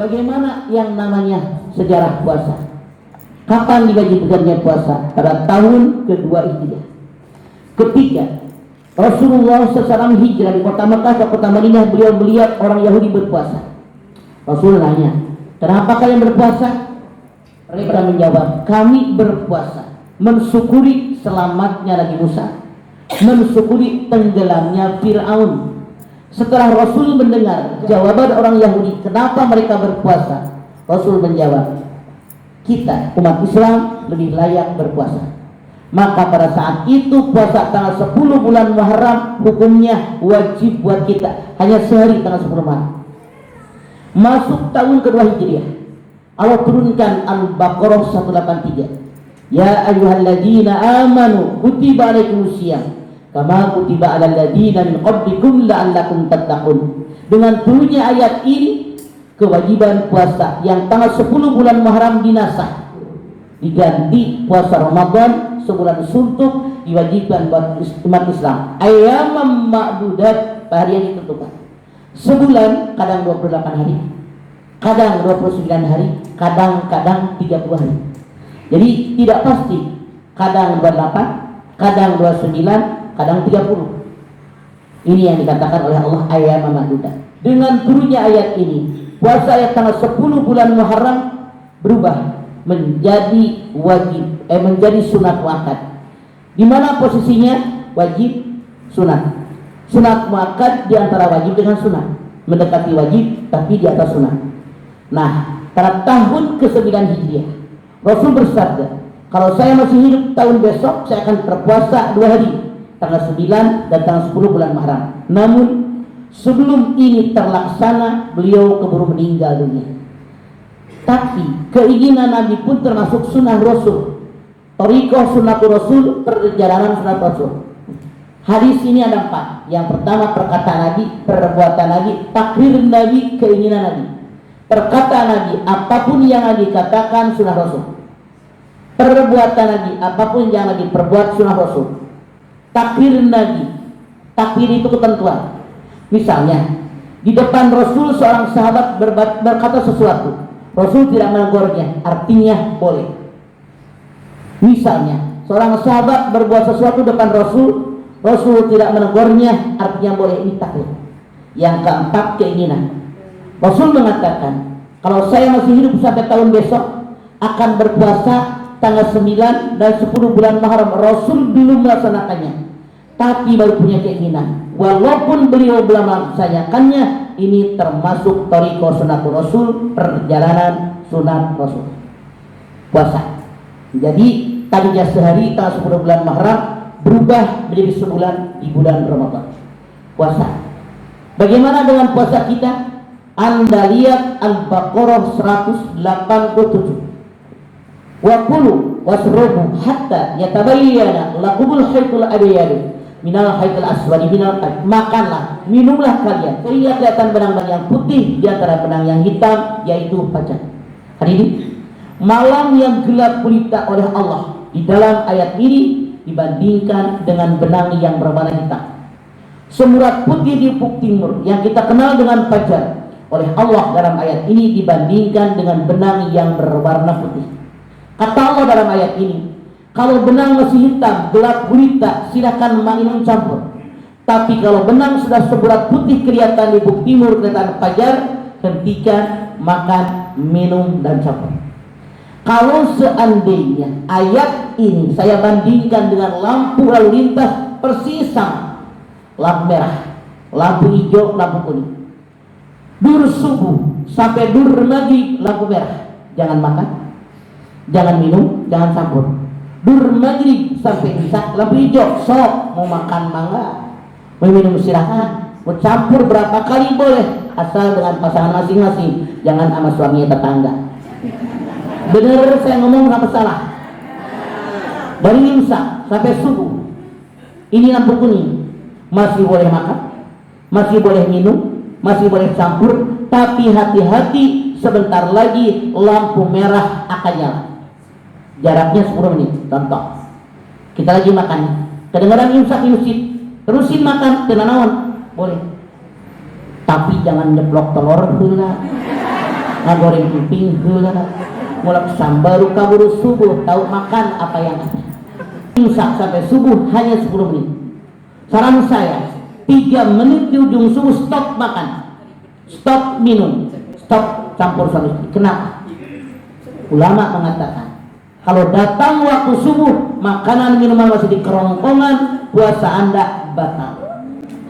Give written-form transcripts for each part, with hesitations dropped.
bagaimana yang namanya sejarah puasa? Kapan diwajibkannya puasa? Pada tahun kedua Hijriah. Ketika Rasulullah SAW hijrah di kota Mekah ke kota Madinah, beliau melihat orang Yahudi berpuasa. Rasul nanya, kenapa kalian berpuasa? Mereka menjawab, kami berpuasa mensyukuri selamatnya Nabi Musa, mensyukuri tenggelamnya Fir'aun. Setelah Rasul mendengar jawaban orang Yahudi, kenapa mereka berpuasa? Rasul menjawab, kita umat Islam lebih layak berpuasa. Maka pada saat itu puasa tanggal 10 bulan Muharram hukumnya wajib buat kita. Hanya sehari tanggal 10 Maret. Masuk tahun kedua Hijriah, Allah turunkan Al-Baqarah 183. Ya ayyuhalladzina amanu kutiba alaikumusiyam kama kutiba alal ladzina min qablikum la'allakum tattaqun. Dengan turunnya ayat ini, kewajiban puasa yang tanggal 10 bulan Muharram dinasah, diganti puasa Ramadan sebulan suntuk, diwajibkan buat umat Islam. Ayyamam ma'dudat, hari yang ditentukan. Sebulan kadang 28 hari, kadang 29 hari, kadang-kadang 30 hari. Jadi tidak pasti, kadang 28, kadang 29, kadang 30. Ini yang dikatakan oleh Allah ayyamam ma'dudat. Dengan turunnya ayat ini, puasa ayat tanggal 10 bulan Muharram berubah menjadi wajib, menjadi sunat muakkad. Di mana posisinya? Wajib, sunat. Sunat muakkad di antara wajib dengan sunat, mendekati wajib tapi di atas sunat. Nah, pada tahun ke-9 Hijriah, Rasul bersabda, kalau saya masih hidup tahun besok, saya akan berpuasa 2 hari, tanggal 9 dan tanggal 10 bulan Muharram. Namun sebelum ini terlaksana, beliau keburu meninggal dunia. Tapi keinginan Nabi pun termasuk sunnah Rasul. Thariqah sunnatul Rasul, perjalanan sunnah Rasul. Hadis ini ada 4. Yang pertama perkataan Nabi, perbuatan Nabi, takrir Nabi, keinginan Nabi. Perkataan Nabi, apapun yang Nabi katakan sunnah Rasul. Perbuatan Nabi, apapun yang Nabi perbuat sunnah Rasul. Takrir Nabi, takrir itu ketentuan. Misalnya di depan Rasul seorang sahabat berkata sesuatu, Rasul tidak menegurnya, artinya boleh. Misalnya seorang sahabat berbuat sesuatu depan Rasul, Rasul tidak menegurnya, artinya boleh. Ini takdir. Yang keempat, keinginan. Rasul mengatakan, kalau saya masih hidup sampai tahun besok, akan berpuasa tanggal 9 dan 10 bulan Muharram. Rasul belum melaksanakannya, tapi baru punya keinginan. Walaupun beliau belum melaksanakannya, ini termasuk thariqah sunnatul Rasul, perjalanan sunat Rasul. Puasa. Jadi tadinya sehari tanggal 10 bulan Muharram berubah menjadi sebulan di bulan Ramadan. Puasa. Bagaimana dengan puasa kita? Anda lihat Al-Baqarah 187. Wa kulu wasrabu hatta yatabayyana lakumul khaytul abyad minal khaytil aswad minal qad. Makanlah, minumlah kalian sehingga kelihatan benang-benang yang putih di antara benang yang hitam, yaitu fajar. Hari ini malam yang gelap gulita oleh Allah di dalam ayat ini dibandingkan dengan benang yang berwarna hitam. Semurat putih di ufuk timur yang kita kenal dengan fajar oleh Allah dalam ayat ini dibandingkan dengan benang yang berwarna putih. Kata Allah dalam ayat ini, kalau benang masih hitam, gelap gulita, silakan minum campur. Tapi kalau benang sudah seberat putih kelihatan di ufuk timur, kelihatan fajar, hentikan, makan, minum, dan campur. Kalau seandainya ayat ini saya bandingkan dengan lampu lalu lintas, persis sama. Lampu merah, lampu hijau, lampu kuning. Dur subuh sampai dur maghrib, lampu merah. Jangan makan, jangan minum, jangan campur. Dur maghrib sampai isya, lampu hijau. Sok mau makan mangga, mau minum silahkan, mau campur berapa kali boleh, asal dengan pasangan masing-masing, jangan sama suaminya tetangga. Bener saya ngomong nggak salah. Dari imsak sampai subuh ini lampu kuning, masih boleh makan, masih boleh minum, masih boleh campur. Tapi hati-hati, sebentar lagi lampu merah akan nyala. Jaraknya 10 menit. Contoh, kita lagi makan, kedengaran imsak di masjid, terusin makan, tenanawan boleh. Tapi jangan nyeblok telur heula. ngagoreng emping heula, mulak sambaru kaburu subuh, tahu makan apa yang ada. Imsak sampai subuh hanya 10 menit. Saran saya, 3 menit di ujung subuh stop makan, stop minum, stop campur suami istri. Kenapa? Ulama mengatakan kalau datang waktu subuh makanan minuman masih di kerongkongan, puasa Anda batal.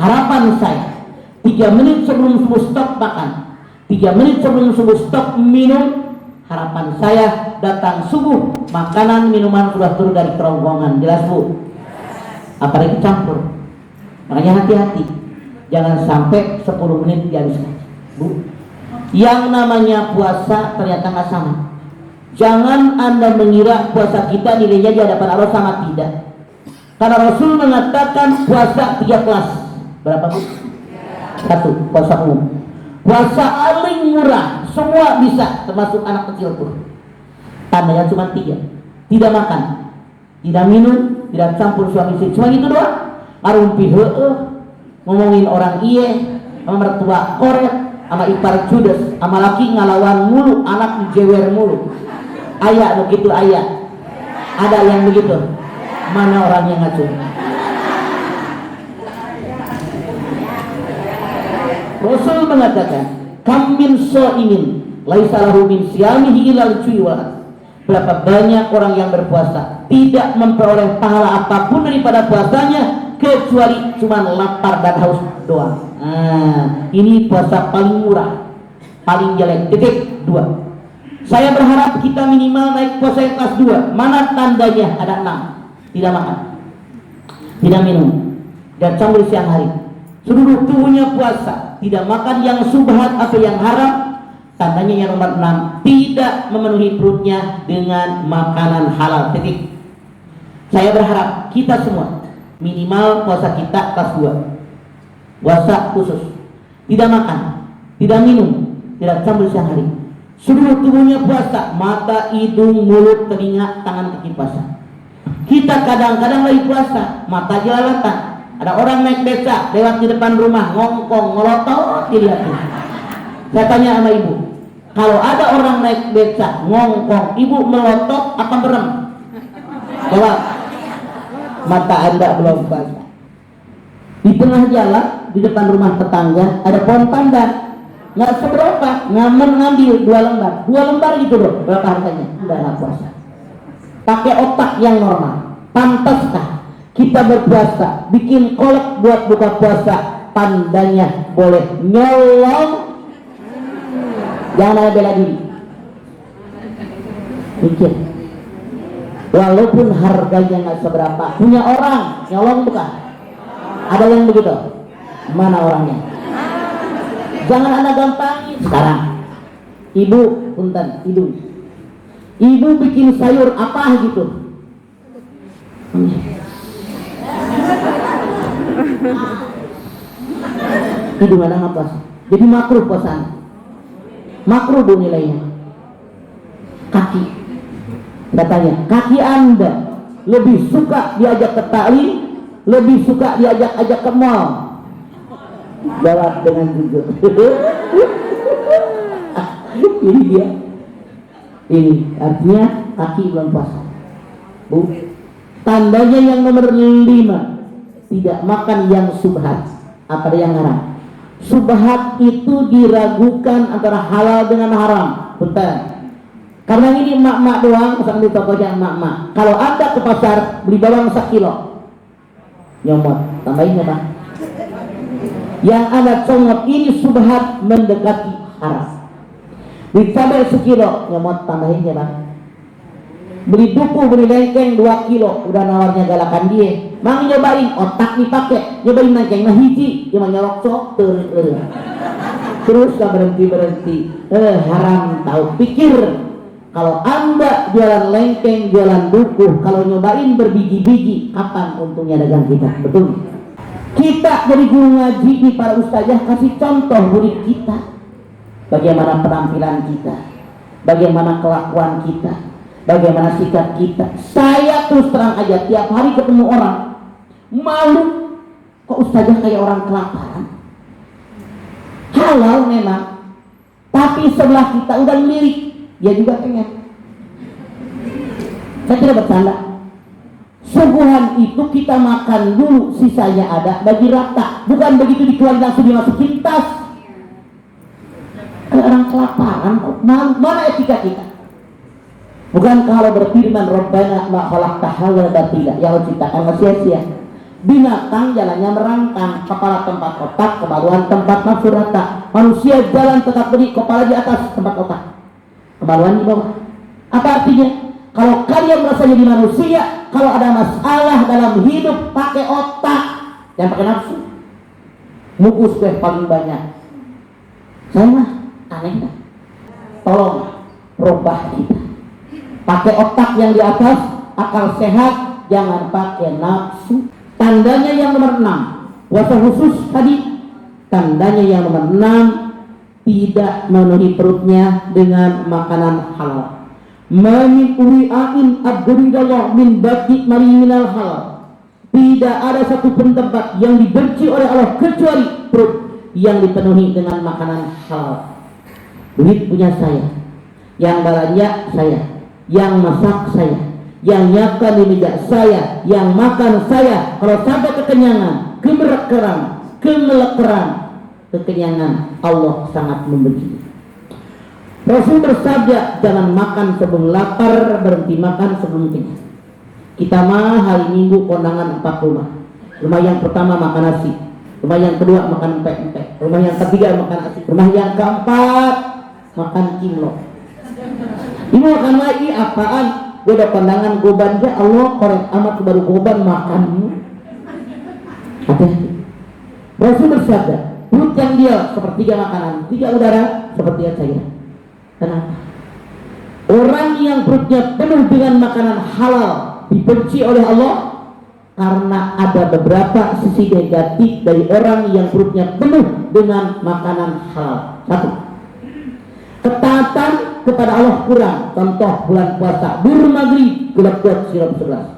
Harapan saya, 3 menit sebelum subuh stop makan, 3 menit sebelum subuh stop minum. Harapan saya datang subuh makanan minuman sudah turun dari kerongkongan. Jelas Bu? Apalagi campur. Makanya hati-hati, jangan sampai 10 menit dihabiskan Bu. Yang namanya puasa ternyata nggak sama. Jangan Anda mengira puasa kita nilainya di hadapan Allah sama, tidak. Karena Rasul mengatakan puasa 3 kelas. Berapa Bu? 1, puasa umum. Puasa paling murah, semua bisa, termasuk anak kecil pun. Tandanya cuma 3. Tidak makan, tidak minum, tidak campur suami istri. Cuma itu doang. Arumpi ngomongin orang iye, sama mertua korek, sama ipar judes, sama laki ngalawan mulu, anak dijewer mulu. Ayah begitu ayah. Ada yang begitu? Mana orang yang ngacu? Rasul mengatakan, kam min sha'imin laisa lahu min siyamihi ilal ju'i. Berapa banyak orang yang berpuasa tidak memperoleh pahala apapun daripada puasanya kecuali cuma lapar dan haus doang. Ini puasa paling murah, paling jelek. Titik 2. Saya berharap kita minimal naik puasa yang kelas 2. Mana tandanya? Ada 6. Tidak makan, tidak minum, dan campur siang hari. Seluruh tubuhnya puasa, tidak makan yang subhat atau yang haram. Tandanya yang nomor 6, tidak memenuhi perutnya dengan makanan halal. Titik. Saya berharap kita semua minimal puasa kita kelas 2. Puasa khusus, tidak makan, tidak minum, tidak campur siang hari. Seluruh tubuhnya puasa, mata, hidung, mulut, telinga, tangan, kaki puasa. Kita kadang-kadang lagi puasa, mata jelalatan. Ada orang naik beca lewat di depan rumah, ngongkong, ngelotot, dilihatin. Saya tanya sama ibu, kalau ada orang naik beca, ngongkong, ibu melotot apa merem? Jawab. Mata Anda belum puasa. Di tengah jalan, di depan rumah tetangga, ada pohon pandan. Nggak seberapa, ngambil 2 lembar. 2 lembar gitu bro, berapa harganya? Udah nggak puasa. Pakai otak yang normal. Pantaskah kita berpuasa, bikin kolek buat buka puasa, tandanya boleh nyolong? Jangan ada bela diri. Mikir. Walaupun harganya nggak seberapa, punya orang nyolong bukan? Ada yang begitu? Mana orangnya? Jangan Anda gampangin. Sekarang ibu, punten, ibu bikin sayur apa gitu, hidung Anda nggak puasa, jadi makruh puasaan. Makruh bu nilainya. Kaki, katanya kaki Anda lebih suka diajak ke taklim, lebih suka diajak ke mall. Jawab dengan jujur. Ini dia. Ini artinya kaki belum puasa. Bu, tandanya yang nomor 5, tidak makan yang subhat. Apa yang haram? Subhat itu diragukan antara halal dengan haram. Betul. Karena ini emak-emak doang, misalkan di toko yang emak-emak. Kalau Anda ke pasar beli bawang 1 kilo, nyomot, tambahin ya Pak. Yang Anda comot ini subhat mendekati haram. Beli cabai 1 kilo, nyomot, tambahin ya Pak. Beli duku, beli lengkeng 2 kilo, udah nawarnya galakan dia. Mang nyobain, otak dipakai, nyobain lengkeng, nah hiji, cuma nyolok cok, terus gak berhenti. Haram tahu. Pikir, kalau Anda jualan lengkeng, jualan duku, kalau nyobain berbiji-biji, kapan untungnya dagang kita? Betul. Kita dari guru ngaji di para ustazah kasih contoh murid kita, bagaimana penampilan kita, bagaimana kelakuan kita, bagaimana sikap kita. Saya terus terang aja tiap hari ketemu orang malu, kok ustazah kayak orang kelaparan. Halal memang, Tapi sebelah kita udah lirik, dia juga pengen. Saya tidak bercanda. Suguhan itu kita makan dulu, sisanya ada, bagi rata. Bukan begitu dikeluarin langsung dimasukin tas. Kayak orang kelaparan, mana etika kita? Bukan kalau berfirman Rabbana ma khalaqta hadza batila, yang Allah ciptakan sia-sia. Binatang jalannya merangkang, kepala tempat otak, kemaluan tempat nafsu rata. Manusia jalan tetap berdiri, kepala di atas tempat otak, kemaluan di bawah. Apa artinya? Kalau kalian merasa jadi manusia, kalau ada masalah dalam hidup, pakai otak, jangan pakai nafsu. Mukus kue paling banyak. Saya mah aneh kan? Tolong rubah kita. Pakai otak yang di atas, akal sehat, jangan pakai nafsu. Tandanya yang nomor 6, puasa khusus tadi. Tandanya yang nomor 6, tidak memenuhi perutnya dengan makanan halal. Min uri'ain abduridallah min baki minal halal. Tidak ada satu pun tempat yang dibenci oleh Allah kecuali perut yang dipenuhi dengan makanan halal. Duit punya saya, yang belanja saya, yang masak saya, yang nyakan di meja saya, yang makan saya. Kalau sampai kekenyangan, kemelekeran, kekenyangan, Allah sangat membenci. Rasul bersabda, jangan makan sebelum lapar, berhenti makan sebelum kenyang. Kita mah hari Minggu kondangan 4 rumah. Rumah yang pertama makan nasi, rumah yang kedua makan empek-empek, rumah yang ketiga makan nasi, rumah yang keempat makan kimlo. Ini makan lagi apaan? Gue ada kondangan goban aja, Allah korek amat baru goban makan. Hati-hati. Rasul bersabda, perut yang dia sepertiga makanan, 3 udara seperti saya. Kenapa? Orang yang perutnya penuh dengan makanan halal dibenci oleh Allah karena ada beberapa sisi negatif dari orang yang perutnya penuh dengan makanan halal. 1, ketaatan kepada Allah kurang. Contoh bulan puasa, buru maghrib gelap-gelap sirup 11,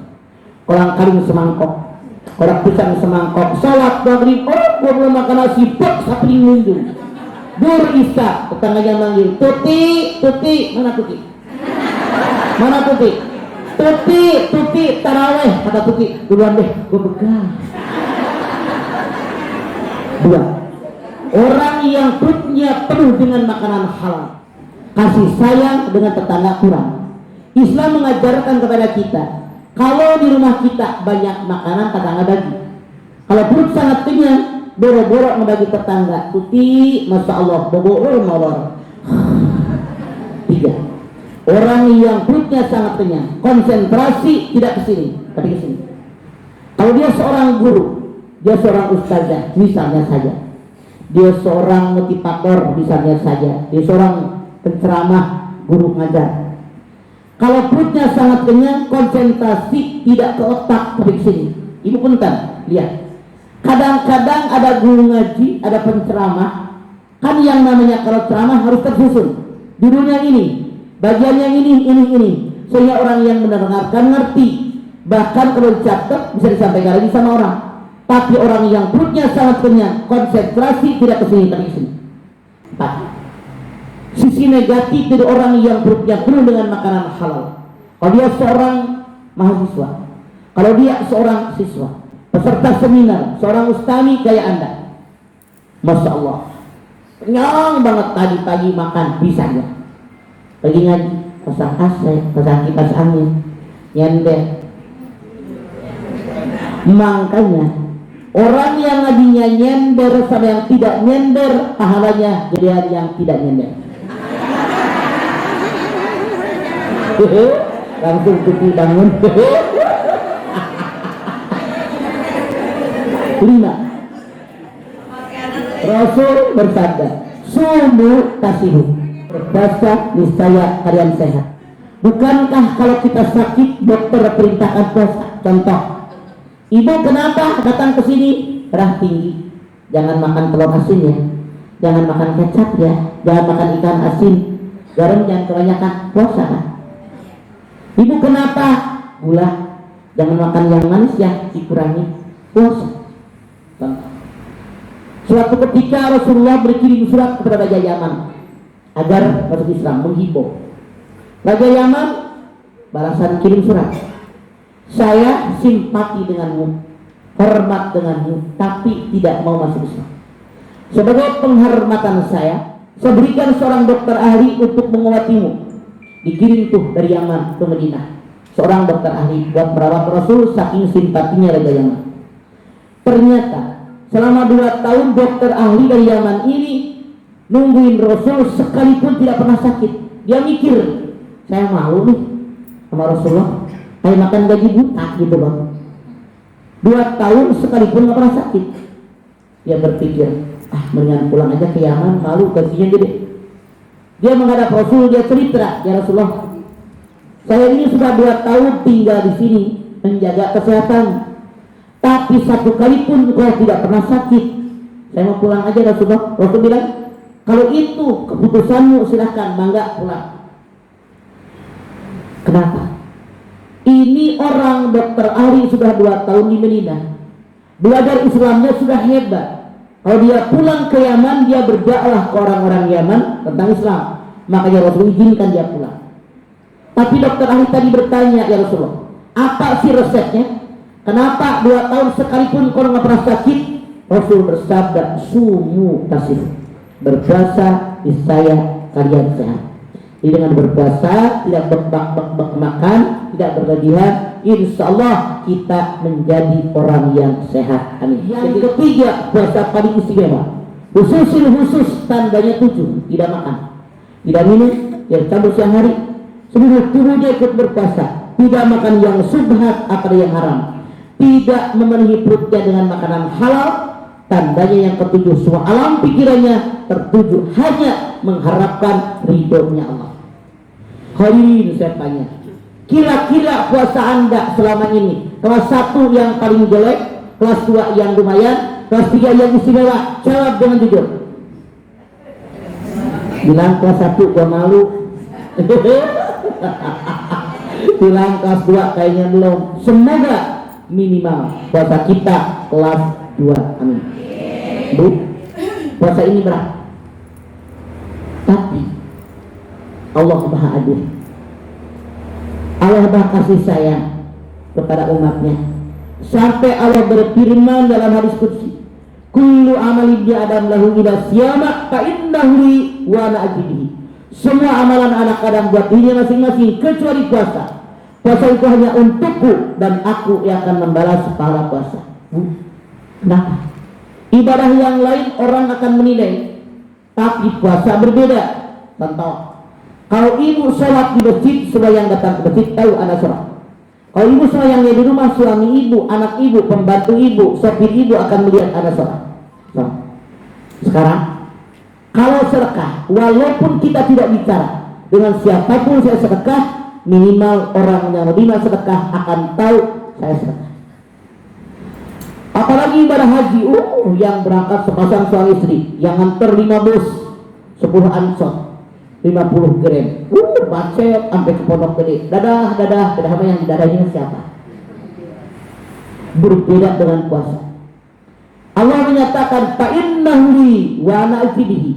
kolang kaling semangkok, korak pisang semangkok, salat maghrib, gua belum makan nasi, bok sapling mundur. Dur Isa, tetangganya manggil, Tuti, mana Tuti? Mana Tuti? Tuti, taraweh, kata Tuti, duluan deh, gue begal. 2, orang yang perutnya penuh dengan makanan halal, kasih sayang dengan tetangga kurang. Islam mengajarkan kepada kita, kalau di rumah kita banyak makanan, tetangga bagi. Kalau perut sangat kenyang, boro-boro membagi tetangga. Tuti, masya Allah, boro-boro molor. 3, orang yang perutnya sangat kenyang, konsentrasi tidak ke sini, tapi ke sini. Kalau dia seorang guru, dia seorang ustazah, misalnya saja, dia seorang motivator, misalnya saja, dia seorang penceramah, guru ngajar. Kalau perutnya sangat kenyang, konsentrasi tidak ke otak, tapi ke sini. Ibu punten, lihat. Kadang-kadang ada guru ngaji, ada penceramah, kan yang namanya kalau ceramah harus tersusun. Judulnya ini, bagian yang ini, sehingga orang yang mendengarkan ngerti. Bahkan kalau dicatat bisa disampaikan lagi sama orang. Tapi orang yang perutnya sangat kenyang, konsentrasi tidak ke sini, tapi ke sini. 4, sisi negatif dari orang yang perutnya penuh dengan makanan halal. Kalau dia seorang mahasiswa, kalau dia seorang siswa, peserta seminar, seorang ustami kayak Anda, masya Allah, kenyang banget tadi pagi makan, bisanya lagi ngaji, pasang AC, pasang kipas angin, nyender. Makanya orang yang ngajinya nyender sama yang tidak nyender, pahalanya jadi hari yang tidak nyender. Langsung Tuti bangun. 5, Rasul bersabda, sumu tasihu, berpuasa niscaya kalian sehat. Bukankah kalau kita sakit dokter perintahkan puasa? Contoh, ibu kenapa datang ke sini? Darah tinggi, jangan makan telur asin ya, jangan makan kecap ya, jangan makan ikan asin, garam jangan kebanyakan, puasa kan? Ibu kenapa? Gula, jangan makan yang manis ya, dikurangi, puasa. Suatu ketika Rasulullah berkirim surat kepada Raja Yaman. agar masuk Islam, menghimbau. Raja Yaman balasan kirim surat, saya simpati denganmu, hormat denganmu, tapi tidak mau masuk Islam. Sebagai penghormatan saya berikan seorang dokter ahli untuk mengobatimu. Dikirim tuh dari Yaman ke Madinah seorang dokter ahli buat merawat Rasul, saking simpatinya Raja Yaman. Ternyata selama 2 tahun dokter ahli dari Yaman ini nungguin Rasul sekalipun tidak pernah sakit. Dia mikir, saya malu nih sama Rasulullah, kayak makan gaji buta gitu bang. 2 tahun sekalipun gak pernah sakit. Dia berpikir, mendingan pulang aja ke Yaman, malu gajinya gede. Dia menghadap Rasul, dia cerita, ya Rasulullah, saya ini sudah 2 tahun tinggal di sini menjaga kesehatan, tapi satu kali pun saya tidak pernah sakit. Saya mau pulang aja Rasulullah. Rasul bilang, kalau itu keputusanmu silahkan, mangga pulang. Kenapa? Ini orang dokter ahli sudah 2 tahun di Madinah, belajar Islamnya sudah hebat. Kalau dia pulang ke Yaman, dia berdakwah ke orang-orang Yaman tentang Islam, makanya Rasul izinkan dia pulang. Tapi dokter ahli tadi bertanya, ya Rasulullah, apa sih resepnya? Kenapa 2 tahun sekalipun kau nggak pernah sakit? Rasul bersabda, sumu tasir, berpuasa niscaya kalian sehat. Jadi dengan berpuasa, tidak bek-bek makan, tidak berlebihan, insya Allah kita menjadi orang yang sehat. Amin. Yang ketiga, puasa paling istimewa. Khusus tandanya 7, tidak makan, tidak minum, yang cabut siang hari, seluruh tubuhnya ikut berpuasa, tidak makan yang subhat atau yang haram, tidak memenuhi perutnya dengan makanan halal. Tandanya yang ketujuh, semua alam pikirannya tertuju hanya mengharapkan ridhonya Allah. Hadirin saya tanya, kira-kira puasa Anda selama ini kelas 1 yang paling jelek, kelas 2 yang lumayan, kelas 3 yang istimewa? Jawab dengan jujur. Bilang kelas 1 gua malu. Bilang kelas 2 kayaknya belum. Semoga minimal puasa kita kelas 2. Amin. Bu, puasa ini berat, tapi Allah Maha Adil. Allah Maha kasih sayang kepada umatnya, sampai Allah berfirman dalam hadis qudsi, kullu amali ibni adam lahu ila siyama fa innahu li wa ana ajrihi. Semua amalan anak Adam buat dirinya masing-masing kecuali puasa. Puasa itu hanya untukku dan aku yang akan membalas pahala puasa. Kenapa? Ibadah yang lain orang akan menilai, tapi puasa berbeda. Contoh, kalau ibu sholat di masjid, semua yang datang ke masjid tahu anak sholat. Kalau ibu sholat yang di rumah, suami ibu, anak ibu, pembantu ibu, sopir ibu akan melihat anak sholat. Sekarang, kalau sedekah, walaupun kita tidak bicara dengan siapapun saya sedekah, minimal orang yang menerima sedekah akan tahu saya sedekah. Apalagi ibadah haji, yang berangkat sepasang suami istri, yang nganter 5 bus, 10 ansor, 50 gram, bacet sampai ke pondok gede, dadah sama yang dadahnya siapa? Berbeda dengan puasa. Allah menyatakan fa innahu li wa ana ajrihi.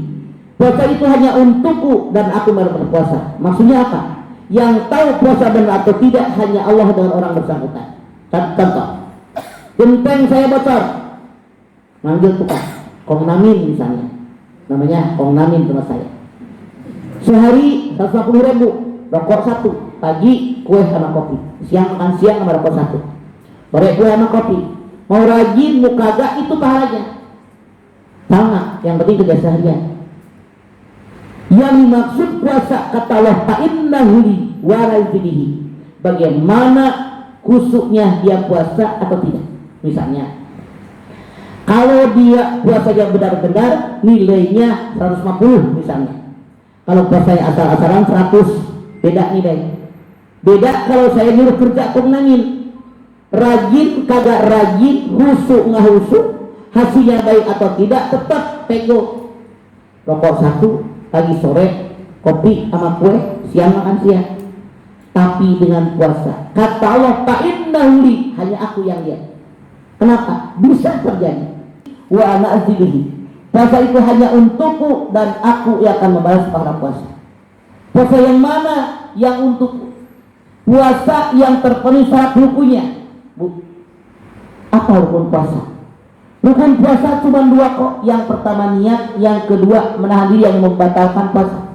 Puasa itu hanya untukku dan aku berpuasa. Maksudnya apa? Yang tahu puasa benar atau tidak hanya Allah dengan orang bersangkutan. Contoh, genteng saya bocor, manggil tukang Kong Namin misalnya, namanya Kong Namin sama saya. Sehari 150.000, rokok 1, pagi kue sama kopi, siang makan siang sama rokok 1, sore kue sama kopi. Mau rajin mau kagak itu pahalanya sama, yang penting kerja seharian. Yang maksud puasa kata Allah fa innahu li wa la yujdihi, bagaimana kusuknya dia puasa atau tidak. Misalnya kalau dia puasa yang benar-benar nilainya 150 misalnya, kalau puasanya asal-asalan 100, beda nilai. Beda kalau saya nyuruh kerja nangin, rajin kagak rajin, husuk nggak husuk, hasilnya baik atau tidak, tetap pego. Rokok 1, pagi sore kopi sama kue, siang makan siang. Tapi dengan puasa kata Allah fa innahu li, hanya aku yang lihat. Kenapa? Bisa terjadi. Wa ana azdihi, Puasa itu hanya untukku dan aku yang akan membalas pahala puasa. Puasa yang mana yang untukku? Puasa yang terpenuhi syarat rukunnya. Apa rukun puasa? Rukun puasa cuma dua kok. Yang pertama niat, yang kedua menahan diri yang membatalkan puasa.